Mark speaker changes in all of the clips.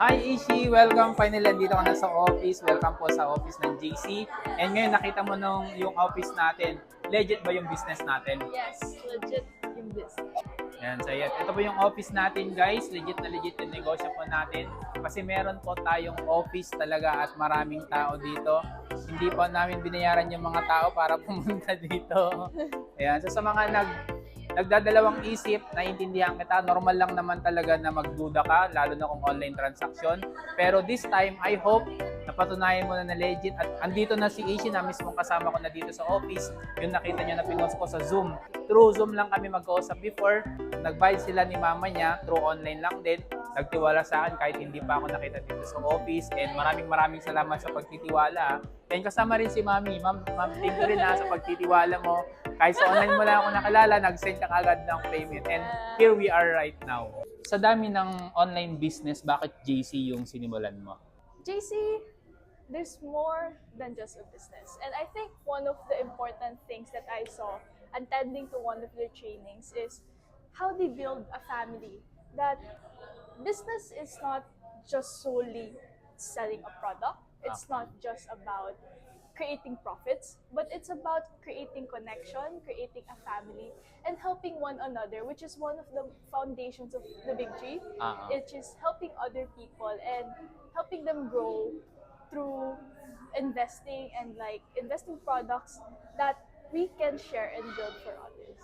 Speaker 1: Hi Ishi! Welcome! Finally, nandito ka na sa office. Welcome po sa office ng JC. And ngayon, nakita mo nung yung office natin. Legit ba yung business natin?
Speaker 2: Yes, legit yung business.
Speaker 1: Yan, so yan. Ito po yung office natin guys. Legit na legit yung negosyo po natin. Kasi meron po tayong office talaga at maraming tao dito. Hindi po namin binayaran yung mga tao para pumunta dito. Ayan, so sa mga nagdadalawang isip, naiintindihan kita, normal lang naman talaga na magduda ka, lalo na kung online transaction. Pero this time, I hope napatunayan mo na legit at andito na si Ishi na mismong kasama ko na dito sa office. Yung nakita niyo na pinost ko sa Zoom. Through Zoom lang kami magkausap before. Nag-buy sila ni mama niya, through online lang din. Nagtiwala sa akin kahit hindi pa ako nakita dito sa office. And maraming salamat sa pagtitiwala. And kasama rin si Mami. Ma'am, thank you rin sa pagtitiwala mo. Kahit sa online mo lang ako nakilala, nag-send ka agad ng payment. And here we are right now. Sa dami ng online business, bakit JC yung sinimulan mo?
Speaker 2: JC, there's more than just a business. And I think one of the important things that I saw attending to one of their trainings is how they build a family. That business is not just solely selling a product. It's not just about creating profits, but it's about creating connection, creating a family, and helping one another, which is one of the foundations of the Big Tree. It is helping other people and helping them grow through investing and investing products that we can share and build for others.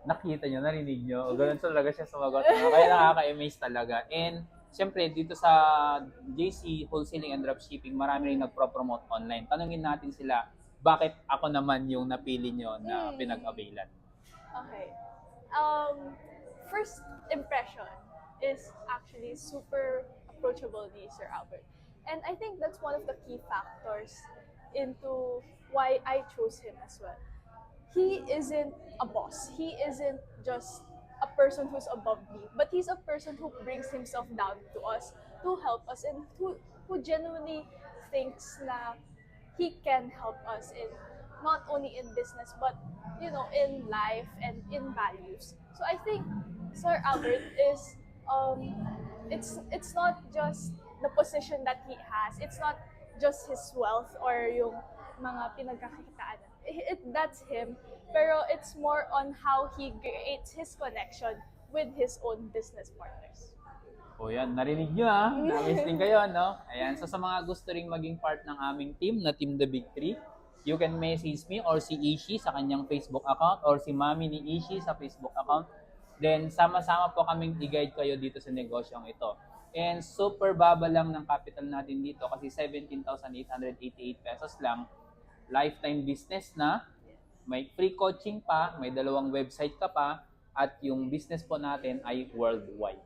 Speaker 1: Nakita nyo, narinig nyo, ganun talaga siya sumagot. Kaya nakaka-amaze talaga. And siyempre, dito sa JC Wholesaling and Dropshipping, marami rin nagpro-promote online. Tanungin natin sila, bakit ako naman yung napili nyo na pinag-availan?
Speaker 2: Okay. First impression is actually super approachable ni Sir Albert. And I think that's one of the key factors into why I chose him as well. He isn't a boss. He isn't just a person who's above me, but he's a person who brings himself down to us to help us and who genuinely thinks na he can help us in not only in business but in life and in values. So I think Sir Albert is it's not just the position that he has. It's not just his wealth or yung mga pinagkakakitaan. That's him. Pero it's more on how he creates his connection with his own business partners.
Speaker 1: O yan, narinig nyo na-amaze din kayo, no? Ayan, so sa mga gusto ring maging part ng aming team, na Team The Big Three, you can message me or si Ishi sa kanyang Facebook account or si Mami ni Ishi sa Facebook account. Then, sama-sama po kaming i-guide kayo dito sa negosyong ito. And super baba lang ng capital natin dito kasi 17,888 pesos lang. Lifetime business na, may free coaching pa, may 2 website ka pa, at yung business po natin ay worldwide.